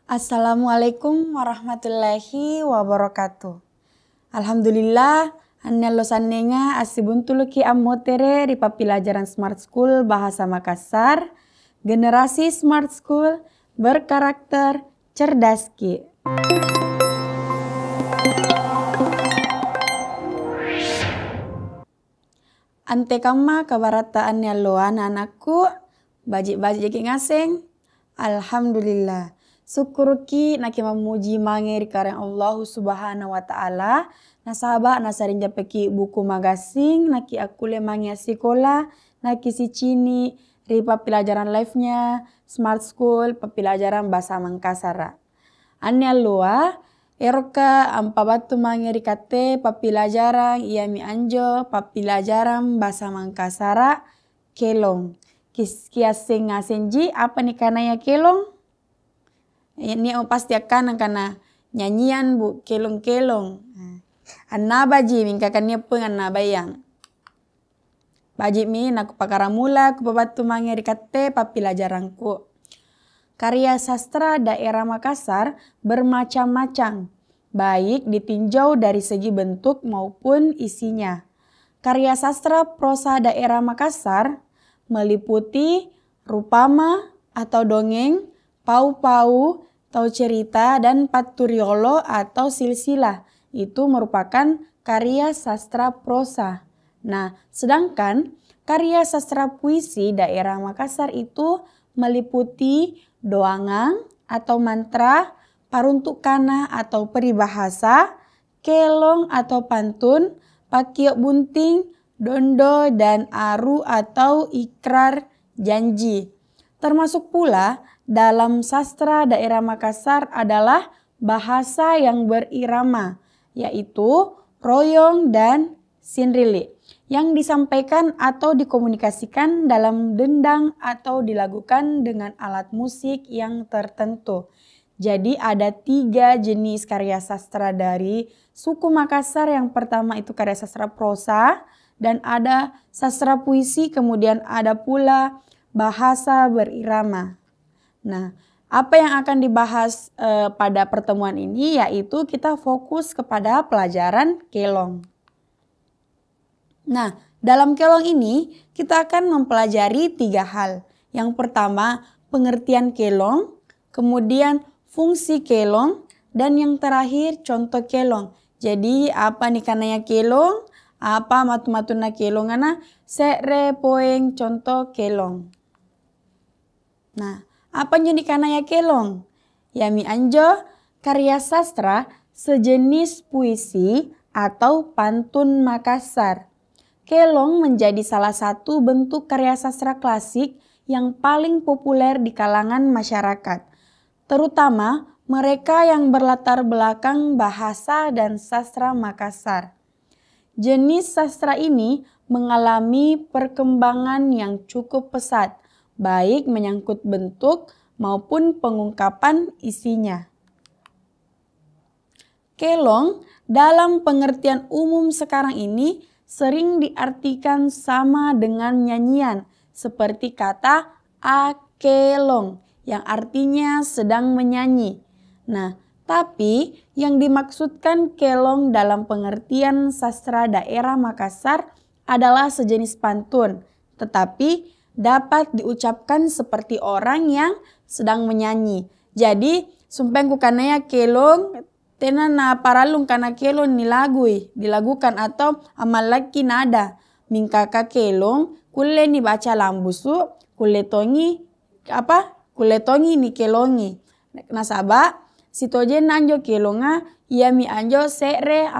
Assalamualaikum warahmatullahi wabarakatuh. Alhamdulillah, annallo sannenga asibuntuluki ammotere di pelajaran Smart School Bahasa Makassar, generasi Smart School berkarakter cerdas ki. Ante kama kabarata annallo anak-anakku, bajik-bajik jeki ngaseng. Alhamdulillah. Syukurki naki memuji mangeri karena Allah Subhanahu wa taala. Nasaba nasarin japeki buku magasing naki akule mangi sekolah naki si cini ripa pelajaran live-nya Smart School pelajaran bahasa Makassar. Anne alloa eroka ampa batu mangeri kate pelajaran iami anjo pelajaran bahasa Makassar kelong. Kiaseng asenji apa nih kanaya kelong? Ini pasti akan karena nyanyian bu kelong-kelong. Anna baji mingkakannya pun anna bayang. Baji mi naku pakaramula ku babatu mangeri kate pelajaranku. Karya sastra daerah Makassar bermacam-macam, baik ditinjau dari segi bentuk maupun isinya. Karya sastra prosa daerah Makassar meliputi rupama atau dongeng, pau-pau, atau cerita, dan paturiolo atau silsilah. Itu merupakan karya sastra prosa. Nah, sedangkan karya sastra puisi daerah Makassar itu meliputi doangan atau mantra, paruntukana atau peribahasa, kelong atau pantun, pakiok bunting, dondo, dan aru atau ikrar janji. Termasuk pula dalam sastra daerah Makassar adalah bahasa yang berirama, yaitu royong dan sinrili, yang disampaikan atau dikomunikasikan dalam dendang atau dilakukan dengan alat musik yang tertentu. Jadi ada 3 jenis karya sastra dari suku Makassar. Yang pertama itu karya sastra prosa, dan ada sastra puisi, kemudian ada pula bahasa berirama. Nah, apa yang akan dibahas pada pertemuan ini yaitu kita fokus kepada pelajaran kelong. Nah, dalam kelong ini kita akan mempelajari 3 hal. Yang pertama, pengertian kelong, kemudian fungsi kelong, dan yang terakhir contoh kelong. Jadi apa nih kananya kelong? Apa matu-matuna kelongana? Sekre poeng contoh kelong. Nah, apa jadi kanaya kelong? Yami anjo karya sastra sejenis puisi atau pantun Makassar. Kelong menjadi salah satu bentuk karya sastra klasik yang paling populer di kalangan masyarakat, terutama mereka yang berlatar belakang bahasa dan sastra Makassar. Jenis sastra ini mengalami perkembangan yang cukup pesat, baik menyangkut bentuk maupun pengungkapan isinya. Kelong dalam pengertian umum sekarang ini sering diartikan sama dengan nyanyian, seperti kata akelong yang artinya sedang menyanyi. Nah, tapi yang dimaksudkan kelong dalam pengertian sastra daerah Makassar adalah sejenis pantun, tetapi dapat diucapkan seperti orang yang sedang menyanyi. Jadi, sumpengku kanaya kelong tena na paralung kana kelong nilagui, dilagukan atau amal laki nada. Mingkaka kelong kulle ni baca lambusu, kulle tongi ni kelongi. Nasaba sitoje nanjo kelonga iami anjo sekre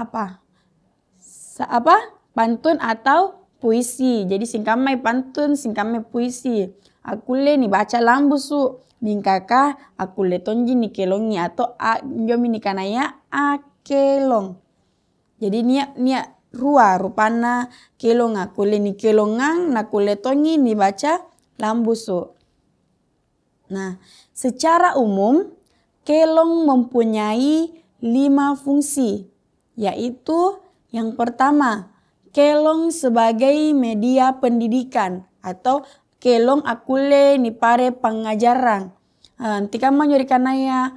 pantun atau puisi. Jadi singkamai pantun, singkamai puisi. Akule ni baca lambusu, mingkaka akule tonji ni kelongi atau njomi ni kanaya akelong. Jadi nia rupana kelong akule ni kelongang nakule tongi ni baca lambusu. Nah, secara umum kelong mempunyai 5 fungsi, yaitu yang pertama, kelong sebagai media pendidikan atau kelong akule ni pare pengajaran. Tika manyori kanaya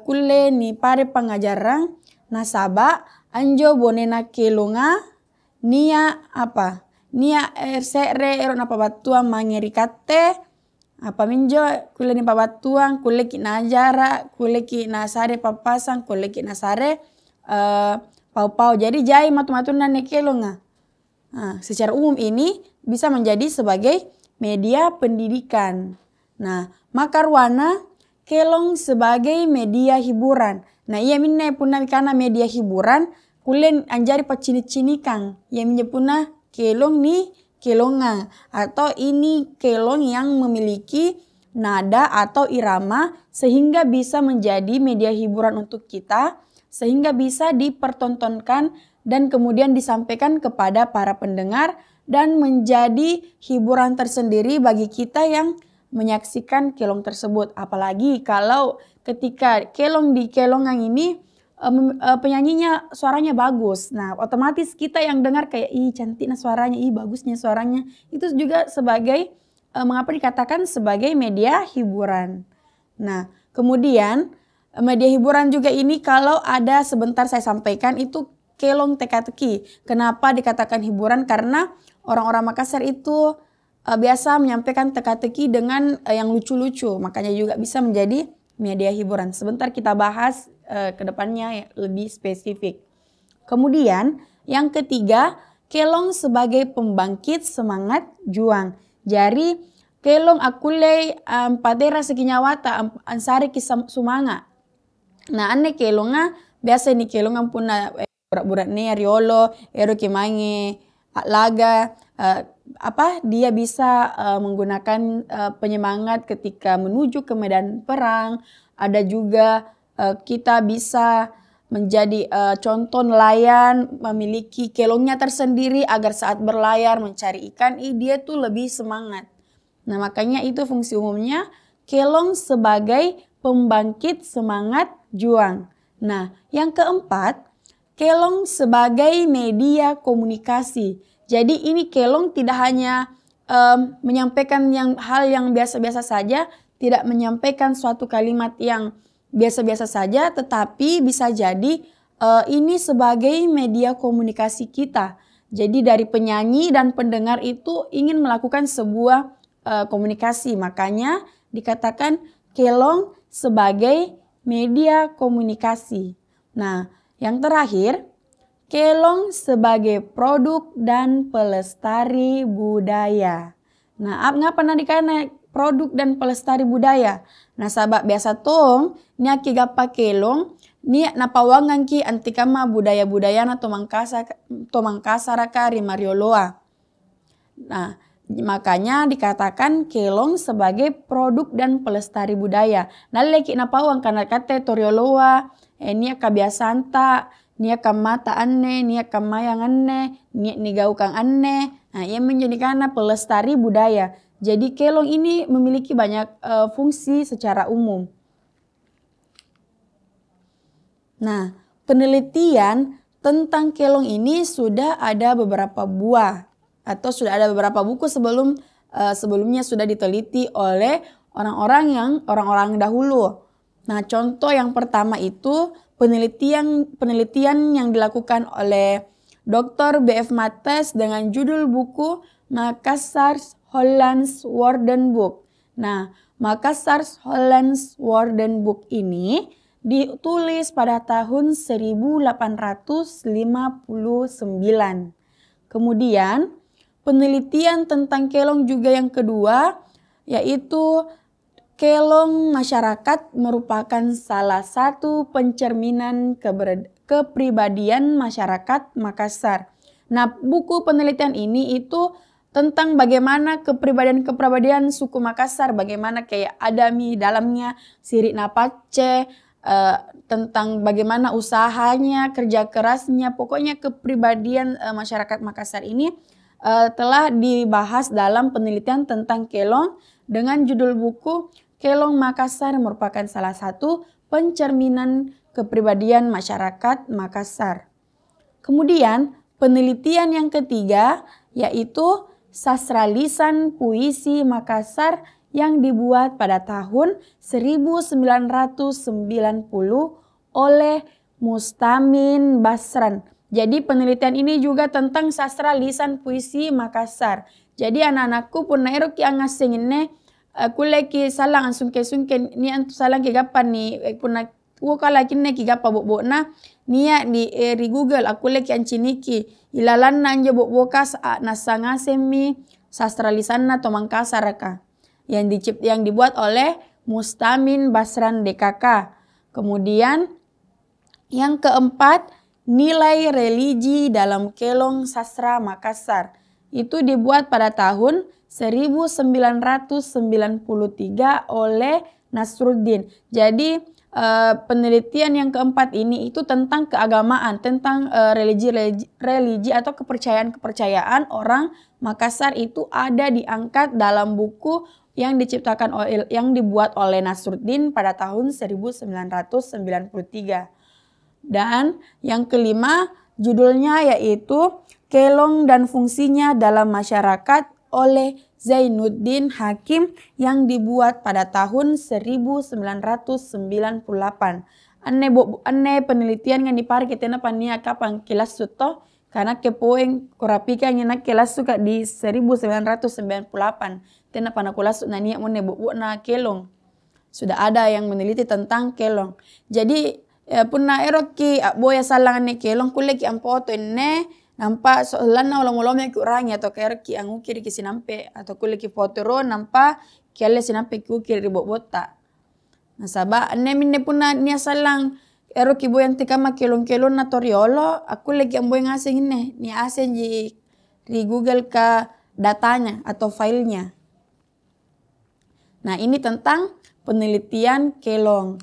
kulle ni pare pengajaran nasaba anjo bonena kelonga nia apa? Nia se're ero na pabatuan mangerikate apa minjo kulle ni pabatuan kulle ki na ajara kulle ki na sare papasang kulle ki na sare pau-pau. Jadi jai matu-matuna ne kelonga. Nah, secara umum ini bisa menjadi sebagai media pendidikan. Nah, makarwana kelong sebagai media hiburan. Nah, ia minna puna karena media hiburan kulen anjari pacini-cinikan. Ia minna puna kelong ni kelonga atau ini kelong yang memiliki nada atau irama sehingga bisa menjadi media hiburan untuk kita, sehingga bisa dipertontonkan dan kemudian disampaikan kepada para pendengar dan menjadi hiburan tersendiri bagi kita yang menyaksikan kelong tersebut. Apalagi kalau ketika kelong di kelongan ini penyanyinya suaranya bagus. Nah, otomatis kita yang dengar kayak ih cantiknya suaranya, ih bagusnya suaranya. Itu juga sebagai mengapa dikatakan sebagai media hiburan. Nah, kemudian media hiburan juga ini kalau ada sebentar saya sampaikan itu kelong teka-teki. Kenapa dikatakan hiburan? Karena orang-orang Makassar itu biasa menyampaikan teka-teki dengan yang lucu-lucu. Makanya juga bisa menjadi media hiburan. Sebentar kita bahas ke depannya lebih spesifik. Kemudian yang ketiga, kelong sebagai pembangkit semangat juang. Jadi kelong akule padera sekinyawata ansari kisah sumanga. Nah, ane kelonga biasa ni kelonga puna burak-burak ne riolo ero kemange laga dia bisa menggunakan penyemangat ketika menuju ke medan perang. Ada juga kita bisa menjadi contoh nelayan memiliki kelongnya tersendiri agar saat berlayar mencari ikan dia tuh lebih semangat. Nah, makanya itu fungsi umumnya kelong sebagai pembangkit semangat juang. Nah, yang keempat, kelong sebagai media komunikasi. Jadi ini kelong tidak hanya menyampaikan hal yang biasa-biasa saja, tidak menyampaikan suatu kalimat yang biasa-biasa saja, tetapi bisa jadi ini sebagai media komunikasi kita. Jadi dari penyanyi dan pendengar itu ingin melakukan sebuah komunikasi, makanya dikatakan kelong sebagai media komunikasi. Nah, yang terakhir, kelong sebagai produk dan pelestari budaya. Nah, ngapa dikana produk dan pelestari budaya? Nah, sabab biasa tong nia ki gapa kelong nia napawangan ki antikama budaya-budaya na Mangkasar ka rimarioloa. Nah, makanya dikatakan kelong sebagai produk dan pelestari budaya. Naleki napawang karena kate torioloa nia kebiasaan ta, nia kamata anne, nia kamayang anne, nia nigaukang anne. Nah, ia menjadikan pelestari budaya. Jadi kelong ini memiliki banyak fungsi secara umum. Nah, penelitian tentang kelong ini sudah ada beberapa buah atau sudah ada beberapa buku sebelumnya sudah diteliti oleh orang-orang dahulu. Nah, contoh yang pertama itu penelitian yang dilakukan oleh Dr. B.F. Mattes dengan judul buku Makassar's Hollands Woordenboek. Nah, Makassar's Hollands Woordenboek ini ditulis pada tahun 1859. Kemudian penelitian tentang kelong juga yang kedua yaitu kelong masyarakat merupakan salah satu pencerminan kepribadian masyarakat Makassar. Nah, buku penelitian ini itu tentang bagaimana kepribadian suku Makassar, bagaimana kayak ada di dalamnya Sirik Napace, tentang bagaimana usahanya, kerja kerasnya, pokoknya kepribadian masyarakat Makassar ini telah dibahas dalam penelitian tentang kelong dengan judul buku Kelong Makassar merupakan salah satu pencerminan kepribadian masyarakat Makassar. Kemudian penelitian yang ketiga yaitu Sastralisan Puisi Makassar yang dibuat pada tahun 1990 oleh Mustamin Basran. Jadi penelitian ini juga tentang sastra lisan puisi Makassar. Jadi anak-anakku pun naero ki angaseng ini kulle ki salang sungke-sungke ni antu salang ki gapan ni puna kala kinne ki gapa bobona nia di Google aku le ki anciniki ilalan na anje bobokas na sangasemi sastra lisan na to Makassar ka yang dibuat oleh Mustamin Basran DKK. Kemudian yang keempat, nilai religi dalam kelong sastra Makassar. Itu dibuat pada tahun 1993 oleh Nasruddin. Jadi penelitian yang keempat ini itu tentang keagamaan, tentang religi atau kepercayaan orang Makassar itu ada diangkat dalam buku yang dibuat oleh Nasruddin pada tahun 1993. Dan yang kelima judulnya yaitu Kelong dan Fungsinya dalam Masyarakat oleh Zainuddin Hakim yang dibuat pada tahun 1998. Anne penelitian yang dipari kita pania kapan kelas suto karena kepoeng korapika yang kelas suka di 1998. Tena pana kelas nania mone na kelong. Sudah ada yang meneliti tentang kelong. Jadi punna eroki boya salang ne kelong kuleki ampoto ne nampak soalnya ulang-ulangnya ki orangnya atau kayak ki angukir ki sinampe atau kuleki foto ro nampak kelle sinampe ki ukir di bota. Nah sabab ne minne punna nia salang eroki boya tikama kelong-kelong na toriolo aku lagi amboy ngasing ne ni asing di Google ka datanya atau filenya. Nah ini tentang penelitian kelong.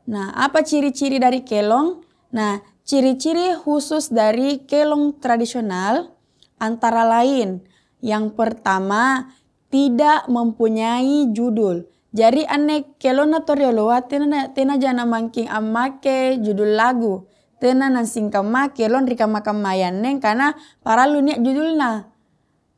Nah apa ciri-ciri dari kelong? Nah ciri-ciri khusus dari kelong tradisional antara lain. Yang pertama tidak mempunyai judul. Jadi ane kelong na torioloa tena jana mangking amake judul lagu. Tena nansing kama kelong rikama kamayan neng karena paralu niak judulna.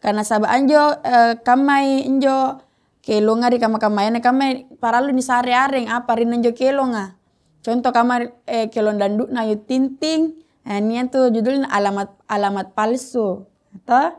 Karena sabab anjo kamai injo kelonga rikama kamayan kamai paralu ni sare areng apa rinanjo kelonga. Contoh kamar kelon dandut na yu tinting, ini tuh judulnya alamat palsu. Atau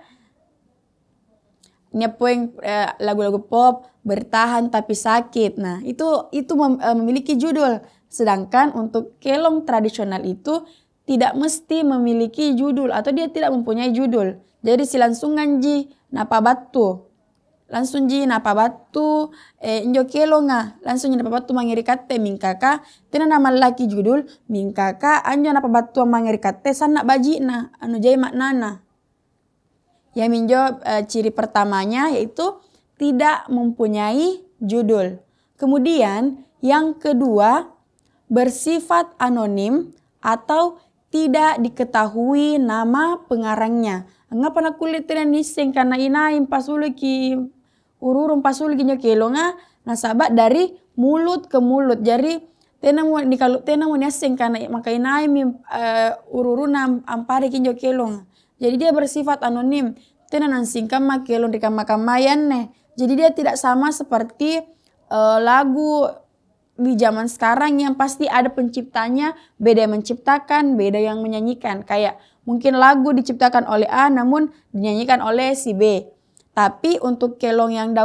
ini poin lagu-lagu pop bertahan tapi sakit. Nah itu memiliki judul. Sedangkan untuk kelong tradisional itu tidak mesti memiliki judul atau dia tidak mempunyai judul. Jadi silangsungan ji napa batu. Langsung ji napa batu injo kelonga langsung ji napa batu mangirikate mingkaka tena nama laki judul mingkaka anjo napa batu mangirikate sana bajina anu jai maknana. Ya minjo ciri pertamanya yaitu tidak mempunyai judul. Kemudian yang kedua bersifat anonim atau tidak diketahui nama pengarangnya. Ngapa nak kulit tena niseng karena inaim pasulu ki ururun pasul kinyo kelonga nasabak dari mulut ke mulut. Jadi tena mo niaseng karena makai naim ururun ampare kinyo kelonga. Jadi dia bersifat anonim. Tena nansingkan ma kelong rikama kamayan ne. Jadi dia tidak sama seperti lagu di zaman sekarang yang pasti ada penciptanya, beda yang menciptakan, beda yang menyanyikan. Kayak mungkin lagu diciptakan oleh A namun dinyanyikan oleh si B. Tapi untuk kelong yang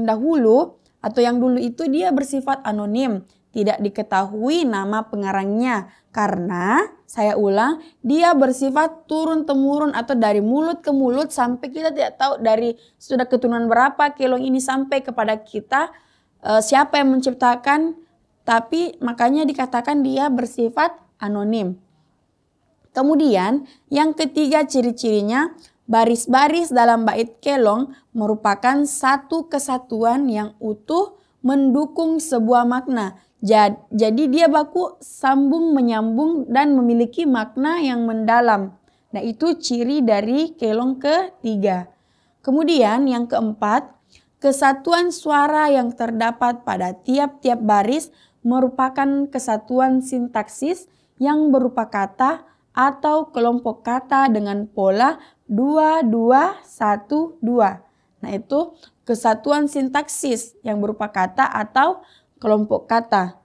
dahulu atau yang dulu itu dia bersifat anonim. Tidak diketahui nama pengarangnya. Karena, saya ulang, dia bersifat turun-temurun atau dari mulut ke mulut sampai kita tidak tahu dari sudah keturunan berapa kelong ini sampai kepada kita. Siapa yang menciptakan, tapi makanya dikatakan dia bersifat anonim. Kemudian, yang ketiga ciri-cirinya, baris-baris dalam bait kelong merupakan satu kesatuan yang utuh mendukung sebuah makna. Jadi dia baku sambung menyambung dan memiliki makna yang mendalam. Nah itu ciri dari kelong ketiga. Kemudian yang keempat, kesatuan suara yang terdapat pada tiap-tiap baris merupakan kesatuan sintaksis yang berupa kata atau kelompok kata dengan pola 2-2-1-2. Nah itu kesatuan sintaksis yang berupa kata atau kelompok kata.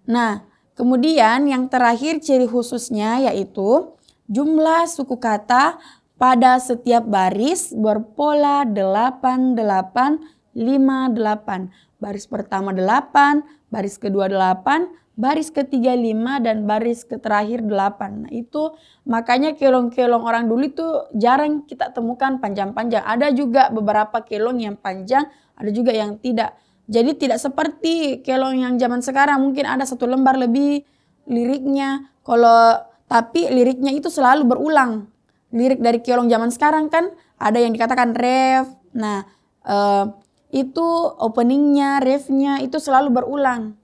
Nah, kemudian yang terakhir ciri khususnya yaitu jumlah suku kata pada setiap baris berpola 8, 8, 5, 8. Baris pertama 8, baris kedua 8, baris ketiga 5, dan baris terakhir 8. Nah itu makanya kelong-kelong orang dulu itu jarang kita temukan panjang-panjang. Ada juga beberapa kelong yang panjang, ada juga yang tidak. Jadi tidak seperti kelong yang zaman sekarang, mungkin ada 1 lembar lebih liriknya. Tapi liriknya itu selalu berulang. Lirik dari kelong zaman sekarang kan ada yang dikatakan ref. Nah itu openingnya, refnya itu selalu berulang.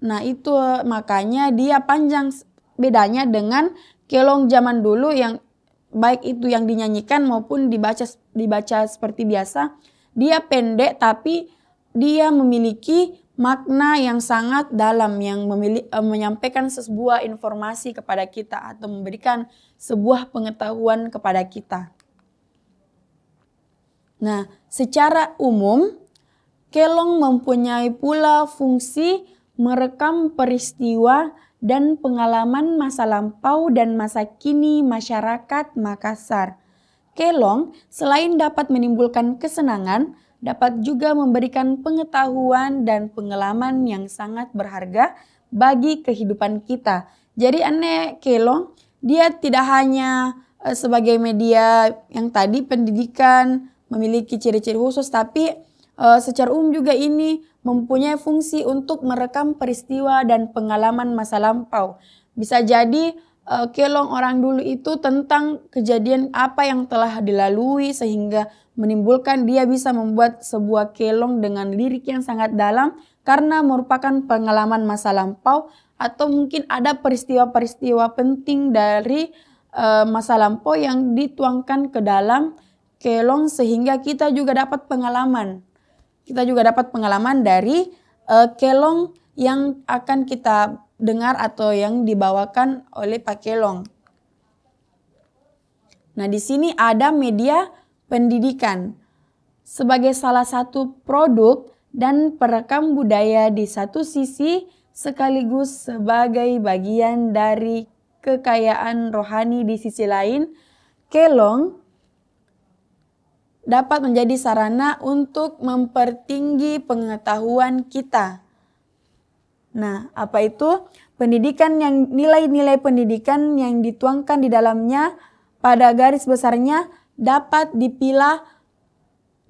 Nah itu makanya dia panjang, bedanya dengan kelong zaman dulu yang baik itu yang dinyanyikan maupun dibaca seperti biasa. Dia pendek tapi dia memiliki makna yang sangat dalam yang menyampaikan sebuah informasi kepada kita atau memberikan sebuah pengetahuan kepada kita. Nah, secara umum kelong mempunyai pula fungsi merekam peristiwa dan pengalaman masa lampau dan masa kini masyarakat Makassar. Kelong selain dapat menimbulkan kesenangan, dapat juga memberikan pengetahuan dan pengalaman yang sangat berharga bagi kehidupan kita. Jadi kelong dia tidak hanya sebagai media yang tadi pendidikan memiliki ciri-ciri khusus, tapi secara umum juga ini mempunyai fungsi untuk merekam peristiwa dan pengalaman masa lampau. Bisa jadi kelong orang dulu itu tentang kejadian apa yang telah dilalui sehingga menimbulkan dia bisa membuat sebuah kelong dengan lirik yang sangat dalam karena merupakan pengalaman masa lampau, atau mungkin ada peristiwa-peristiwa penting dari masa lampau yang dituangkan ke dalam kelong sehingga kita juga dapat pengalaman. Kita juga dapat pengalaman dari kelong yang akan kita dengar atau yang dibawakan oleh Pak Kelong. Nah, di sini ada media pendidikan sebagai salah satu produk dan perekam budaya di satu sisi sekaligus sebagai bagian dari kekayaan rohani di sisi lain. Kelong dapat menjadi sarana untuk mempertinggi pengetahuan kita. Nah, apa itu? Pendidikan yang nilai-nilai pendidikan yang dituangkan di dalamnya pada garis besarnya dapat dipilah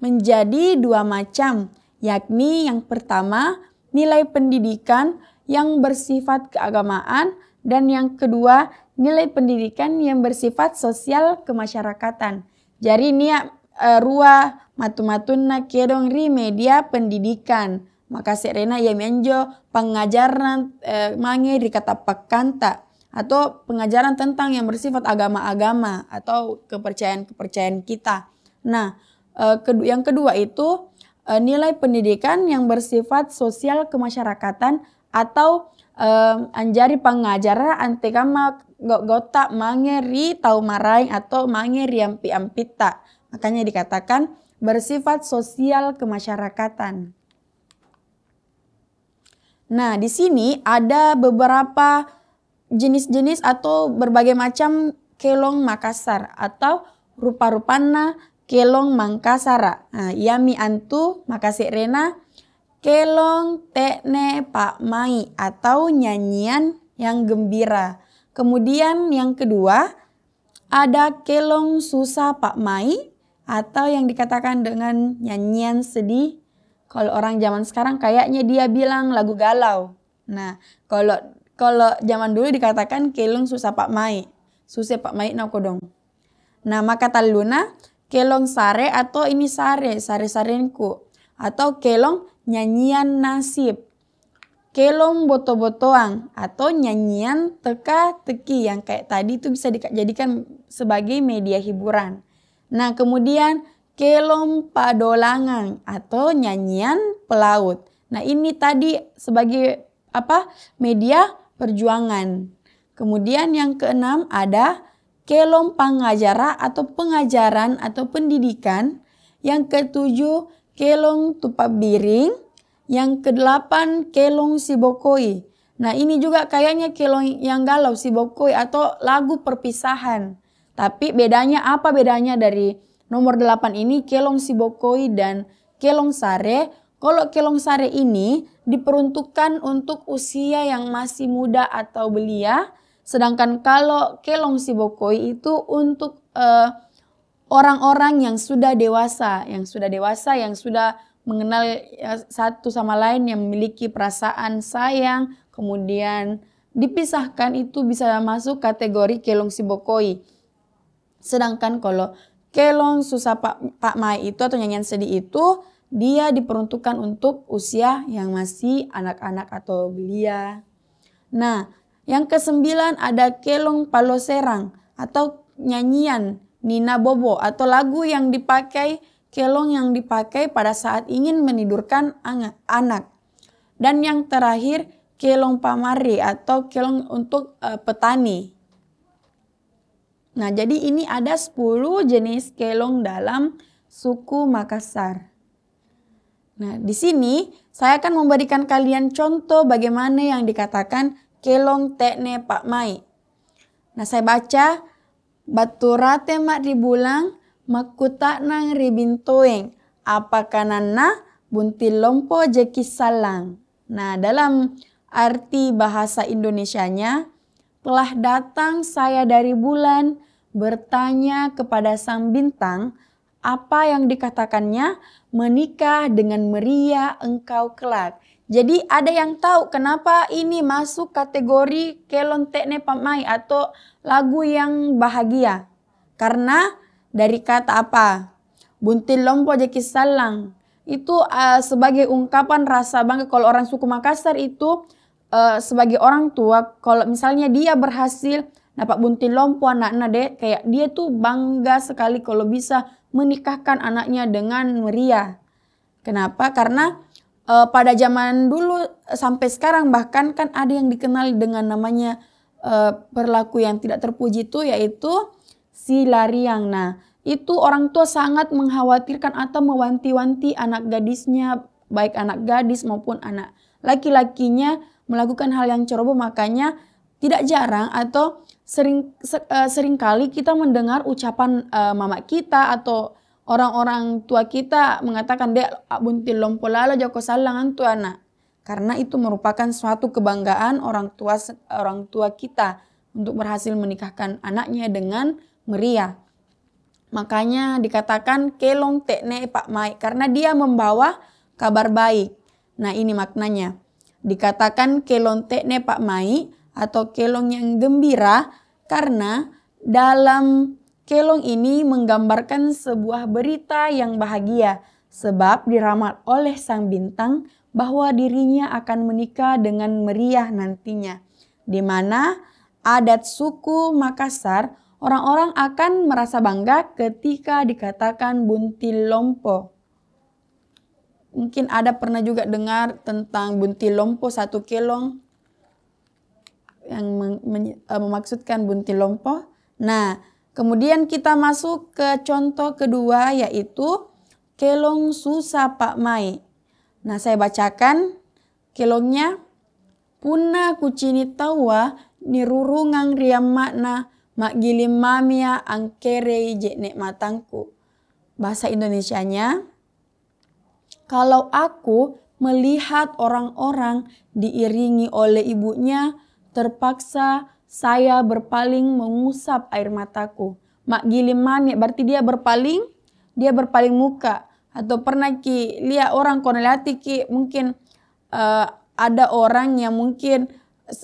menjadi 2 macam, yakni yang pertama nilai pendidikan yang bersifat keagamaan dan yang kedua nilai pendidikan yang bersifat sosial kemasyarakatan. Jadi ini rua matu-matuna kedong ri media pendidikan. Maka serena ia menjo pengajaran mange di kata pakanta atau pengajaran tentang yang bersifat agama-agama atau kepercayaan-kepercayaan kita. Nah, yang kedua itu nilai pendidikan yang bersifat sosial kemasyarakatan atau anjari pengajaran antekama gota mange ri tau maraing atau mange ri ampi-ampita. Makanya dikatakan bersifat sosial kemasyarakatan. Nah, di sini ada beberapa jenis-jenis atau berbagai macam kelong Makassar atau rupa-rupana kelong Mangkasara. Nah, yami antu makasih rena kelong tekne Pak Mai atau nyanyian yang gembira. Kemudian yang kedua ada kelong susah Pak Mai atau yang dikatakan dengan nyanyian sedih. Kalau orang zaman sekarang kayaknya dia bilang lagu galau. Nah, kalau zaman dulu dikatakan kelong susah Pak Mai. Susah Pak Mai na kodong. Nah, maka taluna kelong sare atau ini sare-sarenku. Atau kelong nyanyian nasib. Kelong boto-botoang atau nyanyian teka-teki yang kayak tadi itu bisa dijadikan sebagai media hiburan. Nah, kemudian kelong padolangan atau nyanyian pelaut. Nah, ini tadi sebagai media perjuangan. Kemudian yang keenam ada kelong pangajara atau pengajaran atau pendidikan. Yang ketujuh kelong tupa biring. Yang ke-8 kelong sibokoi. Nah ini juga kayaknya kelong yang galau sibokoi atau lagu perpisahan. Tapi bedanya apa bedanya dari nomor 8 ini kelong sibokoi dan kelong sare. Kalau kelong sare ini diperuntukkan untuk usia yang masih muda atau belia. Sedangkan kalau kelong sibokoi itu untuk orang-orang yang sudah dewasa, yang sudah mengenal satu sama lain, yang memiliki perasaan sayang, kemudian dipisahkan, itu bisa masuk kategori kelong sibokoi. Sedangkan kalau kelong susah Pak Mai itu atau nyanyian sedih itu, dia diperuntukkan untuk usia yang masih anak-anak atau belia. Nah, yang ke-9 ada kelong paloserang atau nyanyian Nina Bobo atau lagu yang dipakai, kelong yang dipakai pada saat ingin menidurkan anak. Dan yang terakhir kelong pamari atau kelong untuk petani. Nah, jadi ini ada 10 jenis kelong dalam suku Makassar. Nah, di sini saya akan memberikan kalian contoh bagaimana yang dikatakan kelong tekne Pak Mai. Nah, saya baca, baturate mak dibulang, makutak nang ribintoeng, apa kanana buntil lompo jeki salang. Nah, dalam arti bahasa Indonesianya, telah datang saya dari bulan, bertanya kepada sang bintang, apa yang dikatakannya, menikah dengan Meria engkau kelak. Jadi ada yang tahu kenapa ini masuk kategori kelong tekne Pak Mai atau lagu yang bahagia. Karena dari kata apa? Buntil lompo jeki salang. Itu sebagai ungkapan rasa bangga. Kalau orang suku Makassar itu sebagai orang tua, kalau misalnya dia berhasil dapat buntil lompo anak-anak deh, kayak dia tuh bangga sekali kalau bisa menikahkan anaknya dengan Meria. Kenapa? Karena pada zaman dulu sampai sekarang bahkan kan ada yang dikenal dengan namanya perilaku yang tidak terpuji itu, yaitu si lariang. Nah, itu orang tua sangat mengkhawatirkan atau mewanti-wanti anak gadisnya, baik anak gadis maupun anak laki-lakinya melakukan hal yang ceroboh. Makanya tidak jarang atau sering kali kita mendengar ucapan mama kita atau orang-orang tua kita mengatakan, dek buntil lompo lala joko salangan tu anak. Karena itu merupakan suatu kebanggaan orang tua kita untuk berhasil menikahkan anaknya dengan Meria. Makanya dikatakan kelong tekne Pak Mai karena dia membawa kabar baik. Nah, ini maknanya. Dikatakan kelong tekne Pak Mai atau kelong yang gembira karena dalam kelong ini menggambarkan sebuah berita yang bahagia sebab diramal oleh sang bintang bahwa dirinya akan menikah dengan Meria nantinya. Di mana adat suku Makassar, orang-orang akan merasa bangga ketika dikatakan buntil lompo. Mungkin ada pernah juga dengar tentang buntil lompo satu kelong yang memaksudkan buntil lompo. Nah, kemudian kita masuk ke contoh kedua, yaitu kelong susah Pak Mai. Nah, saya bacakan kelongnya. Puna kucini tawa nirurungang riam makna mak gilim mamia angkerei jeknek matangku. Bahasa Indonesianya, kalau aku melihat orang-orang diiringi oleh ibunya, terpaksa saya berpaling mengusap air mataku. Mak gilim mami berarti dia berpaling muka. Atau pernah ki lihat orang konelati ki mungkin ada orang yang mungkin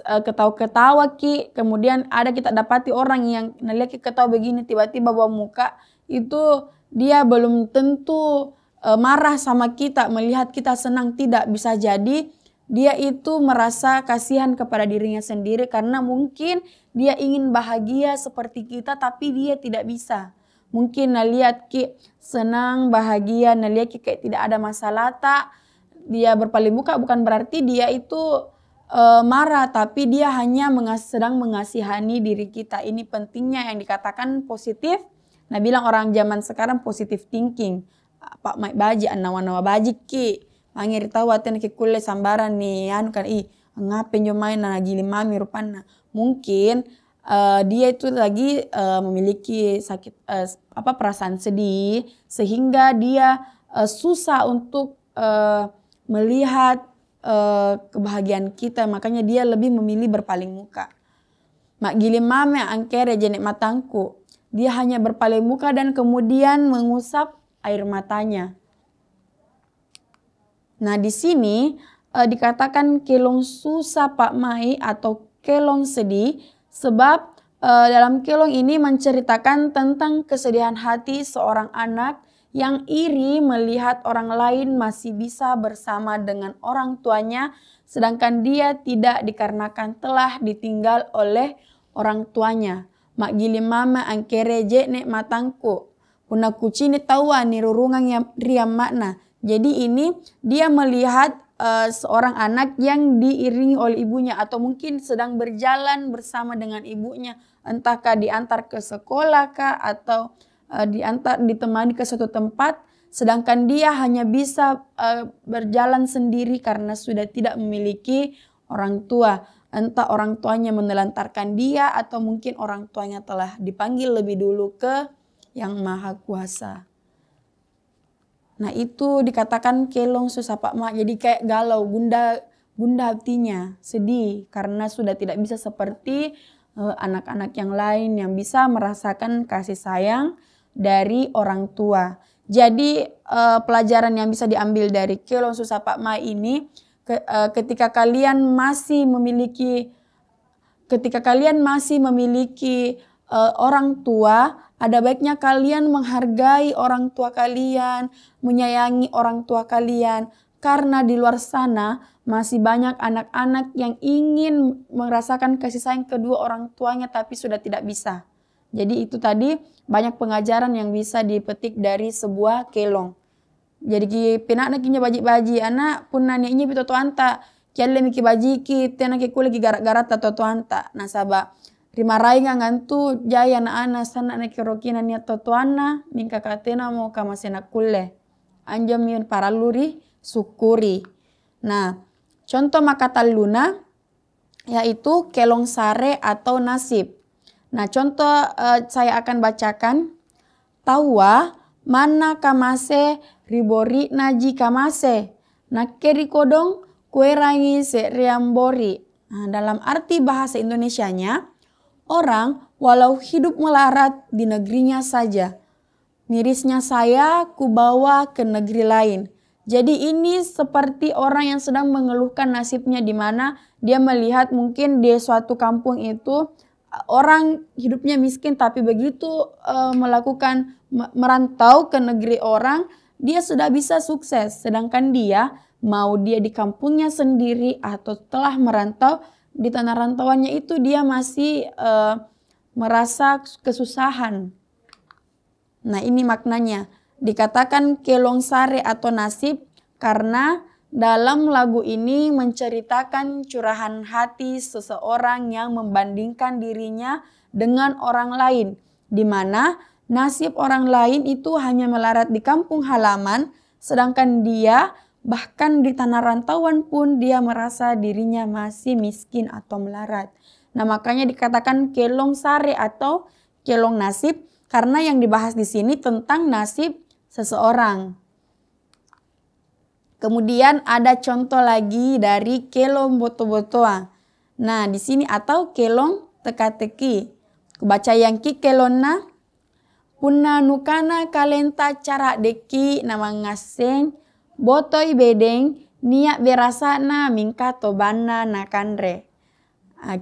ketawa-ketawa ki, kemudian ada kita dapati orang yang nelihat ki ketawa begini tiba-tiba bawa muka, itu dia belum tentu marah sama kita melihat kita senang, tidak, bisa jadi dia itu merasa kasihan kepada dirinya sendiri karena mungkin dia ingin bahagia seperti kita tapi dia tidak bisa. Mungkin nalihat ki senang, bahagia, nalihat ki kayak tidak ada masalah tak, dia berpaling muka bukan berarti dia itu marah, tapi dia hanya sedang mengasihani diri kita. Ini pentingnya yang dikatakan positif. Nah, bilang orang zaman sekarang positive thinking. Pak mai baji nawa-nawa baji ki. Mangeri tahu aten ke kulle sambaran nih anu kan ngapain jo main na gili mami rupana. Mungkin dia itu lagi memiliki sakit perasaan sedih sehingga dia susah untuk melihat kebahagiaan kita, makanya dia lebih memilih berpaling muka. Mak gili mame angkere jenek matangku. Dia hanya berpaling muka dan kemudian mengusap air matanya. Nah di sini dikatakan kelong susah Pak Mai atau kelong sedih sebab dalam kelong ini menceritakan tentang kesedihan hati seorang anak yang iri melihat orang lain masih bisa bersama dengan orang tuanya sedangkan dia tidak dikarenakan telah ditinggal oleh orang tuanya. Mak gili mama angkere jenek matangku. Puna kucini tawa ni rurungan yang riam makna. Jadi ini dia melihat seorang anak yang diiringi oleh ibunya atau mungkin sedang berjalan bersama dengan ibunya. Entahkah diantar ke sekolah kah atau ditemani ke suatu tempat. Sedangkan dia hanya bisa berjalan sendiri karena sudah tidak memiliki orang tua. Entah orang tuanya menelantarkan dia atau mungkin orang tuanya telah dipanggil lebih dulu ke Yang Maha Kuasa. Nah itu dikatakan kelong susah Pak Mak. Jadi kayak galau, bunda hatinya, sedih karena sudah tidak bisa seperti anak-anak yang lain yang bisa merasakan kasih sayang dari orang tua. Jadi pelajaran yang bisa diambil dari kelong susah Pak Mak ini ketika kalian masih memiliki orang tua, ada baiknya kalian menghargai orang tua kalian, menyayangi orang tua kalian. Karena di luar sana masih banyak anak-anak yang ingin merasakan kasih sayang kedua orang tuanya tapi sudah tidak bisa. Jadi itu tadi banyak pengajaran yang bisa dipetik dari sebuah kelong. Jadi penak nak kinya baji-baji, anak pun nanya ini bito anta. Kialle miki baji ki, tena ki kule ki garak-garak tato anta. Nah sabab rima rai ngantu jaya na sana na kirokina niat totoana mingka katena mau kamasena kulle. Anjam yun para luri syukuri. Nah, contoh makataluna yaitu kelong sare atau nasib. Nah, contoh saya akan bacakan. Tawa mana kamase ribori naji kamase. Nakeri kodong kue rangi se riambori. Nah, dalam arti bahasa Indonesianya, orang walau hidup melarat di negerinya saja, mirisnya saya kubawa ke negeri lain. Jadi ini seperti orang yang sedang mengeluhkan nasibnya di mana dia melihat mungkin di suatu kampung itu orang hidupnya miskin tapi begitu merantau ke negeri orang dia sudah bisa sukses. Sedangkan dia mau dia di kampungnya sendiri atau telah merantau di tanah rantauannya itu dia masih merasa kesusahan. Nah ini maknanya. Dikatakan kelong sare atau nasib karena dalam lagu ini menceritakan curahan hati seseorang yang membandingkan dirinya dengan orang lain. Di mana nasib orang lain itu hanya melarat di kampung halaman sedangkan dia bahkan di tanah rantauan pun dia merasa dirinya masih miskin atau melarat. Nah makanya dikatakan kelong sare atau kelong nasib karena yang dibahas di sini tentang nasib seseorang. Kemudian ada contoh lagi dari kelong boto-botoa. Nah di sini atau kelong teka-teki. Kubaca yang ki kelonna punna nukana kalenta cara deki nama ngaseng botoi bedeng niat berasana mingka tobanna nakandre.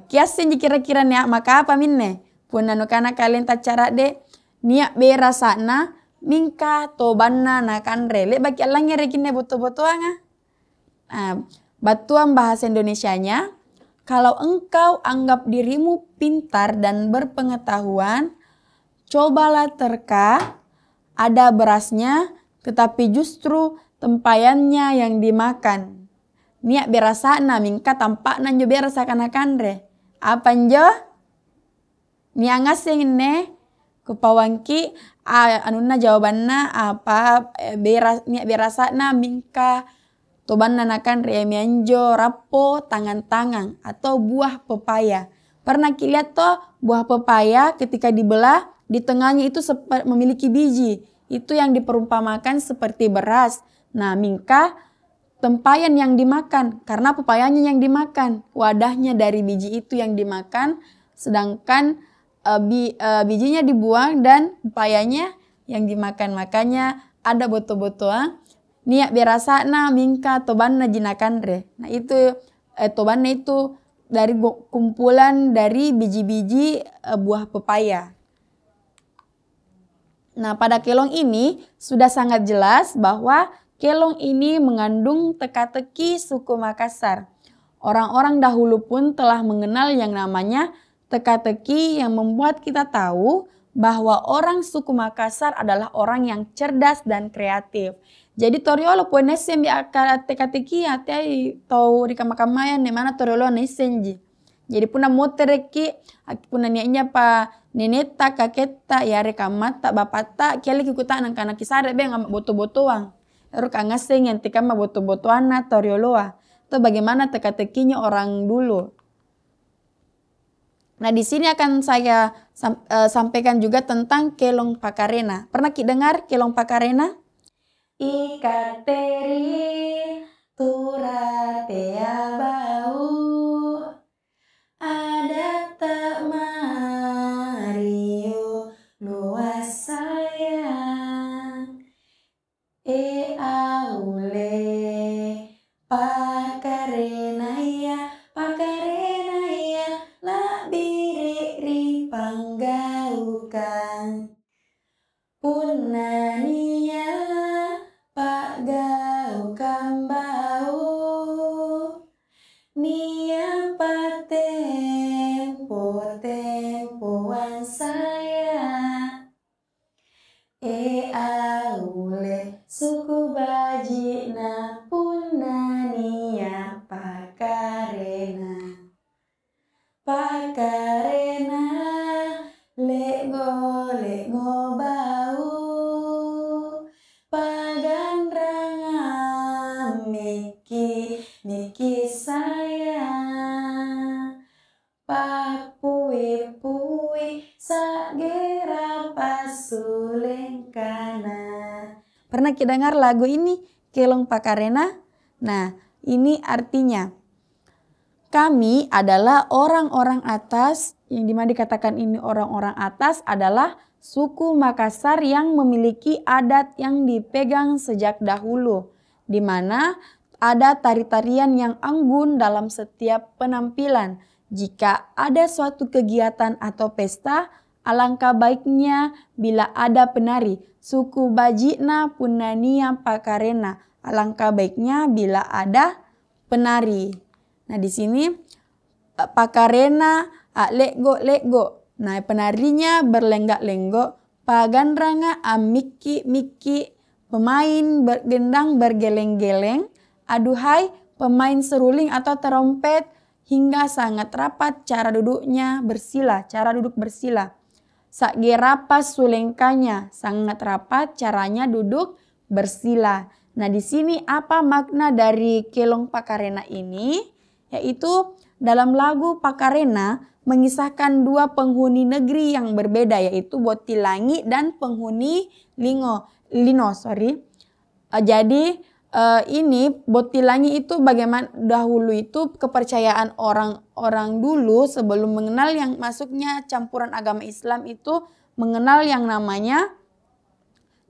Kiasen kira-kira niat maka apa minne? Punna nukana kalenta cara de niat berasana mingka tobanna nakandre. Lek bagi alangnya rekinnya boto-botoanga. Batuan bahasa Indonesianya, kalau engkau anggap dirimu pintar dan berpengetahuan, cobalah terka ada berasnya tetapi justru tempayannya yang dimakan. Niat berasana mingka tampakna njo berasa kanakandre. Apa njo? Niat ngaseng ne Kupawangki anuna jawabanna apa niak berasana mingka tobanna nakan remianjo rapo tangan-tangan atau buah pepaya. Pernah lihat toh buah pepaya ketika dibelah di tengahnya itu memiliki biji. Itu yang diperumpamakan seperti beras. Nah, mingka tempayan yang dimakan karena pepayanya yang dimakan. Wadahnya dari biji itu yang dimakan, sedangkan bijinya dibuang dan pepayanya yang dimakan. Makanya ada boto-botoa niak berasana mingka tobanna jinakan re. Nah itu tobanna itu dari kumpulan dari biji-biji buah pepaya. Nah pada kelong ini sudah sangat jelas bahwa kelong ini mengandung teka-teki suku Makassar. Orang-orang dahulu pun telah mengenal yang namanya teka-teki yang membuat kita tahu bahwa orang suku Makassar adalah orang yang cerdas dan kreatif. Jadi toriolo pun nesen di akar teka-teki hati tau di kamar-kamayan di mana toriolo nesen ji. Jadi puna motereki puna niatnya pa neneta kaketa ya rekamata bapata kiali kikuta anak-anak kisare be ngamak boto-botoang. Lalu kangaseng yang tika ma boto-botoana torioloa. Itu bagaimana teka-tekinya orang dulu. Nah di sini akan saya sampaikan juga tentang kelong pakarena. Pernah dengar kelong pakarena? Ika teri turatea bau ada tak mario luas sayang aule pakarena ya la biri panggaukan punania Pak gau kambau nia tempoan saya aule suku bajina punania pakarena lego bau Miki sayang papui sagera pasulengkana. Pernah kita dengar lagu ini kelong pakarena? Nah ini artinya kami adalah orang-orang atas, yang dimana dikatakan ini orang-orang atas adalah suku Makassar yang memiliki adat yang dipegang sejak dahulu, di mana ada tari-tarian yang anggun dalam setiap penampilan. Jika ada suatu kegiatan atau pesta, alangkah baiknya bila ada penari. Suku Bajina Punania Pakarena. Alangkah baiknya bila ada penari. Nah di sini Pakarena lego. Nah penarinya berlenggak-lenggok. Paganranga miki pemain bergendang bergeleng-geleng. Aduhai pemain seruling atau terompet hingga sangat rapat cara duduk bersila. Sakgerapas sulengkanya sangat rapat caranya duduk bersila. Nah di sini apa makna dari kelong pakarena ini? Yaitu dalam lagu Pakarena mengisahkan dua penghuni negeri yang berbeda yaitu Botilangi dan penghuni Lino. Jadi ini Botilangi itu bagaimana dahulu itu kepercayaan orang-orang dulu sebelum mengenal yang masuknya campuran agama Islam itu mengenal yang namanya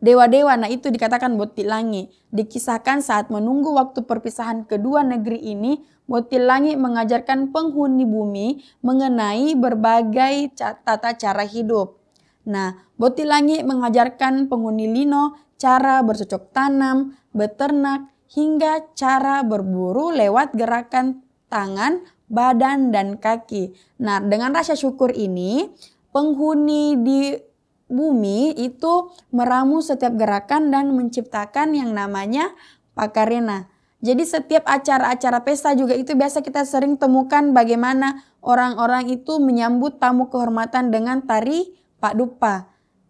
dewa-dewa. Nah itu dikatakan Botilangi. Dikisahkan saat menunggu waktu perpisahan kedua negeri ini, Botilangi mengajarkan penghuni bumi mengenai berbagai tata cara hidup. Nah Botilangi mengajarkan penghuni Lino cara bercocok tanam, beternak, hingga cara berburu lewat gerakan tangan, badan, dan kaki. Nah dengan rasa syukur ini, penghuni di bumi itu meramu setiap gerakan dan menciptakan yang namanya Pakarena. Jadi setiap acara-acara pesta juga itu biasa kita sering temukan bagaimana orang-orang itu menyambut tamu kehormatan dengan tari Pak Dupa.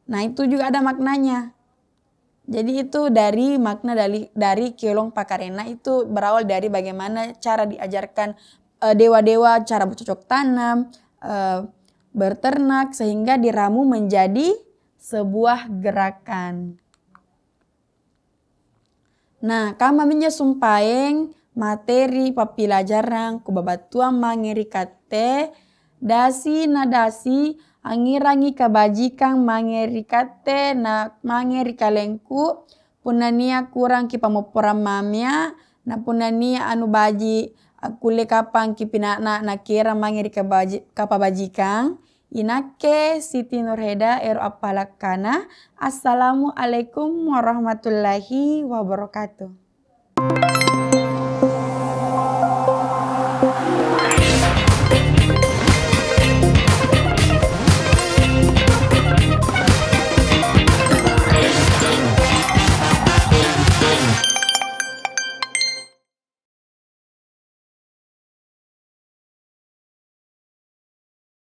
Nah itu juga ada maknanya. Jadi itu dari makna dari Kelong Pakarena itu berawal dari bagaimana cara diajarkan dewa-dewa cara bercocok tanam, berternak sehingga diramu menjadi sebuah gerakan. Nah, kama minja sumpaeng materi papilajaran ku babatuang mangeri kate dasi na dasi angirangi kabajikan mangeri kate na mangeri kalengku punania kurang ki pamoporam mamia na punania anu baji akule kapang ki pinana na kira mangeri kapabajikan. Inake Siti Nurheda ero apalakana. Assalamualaikum warahmatullahi wabarakatuh.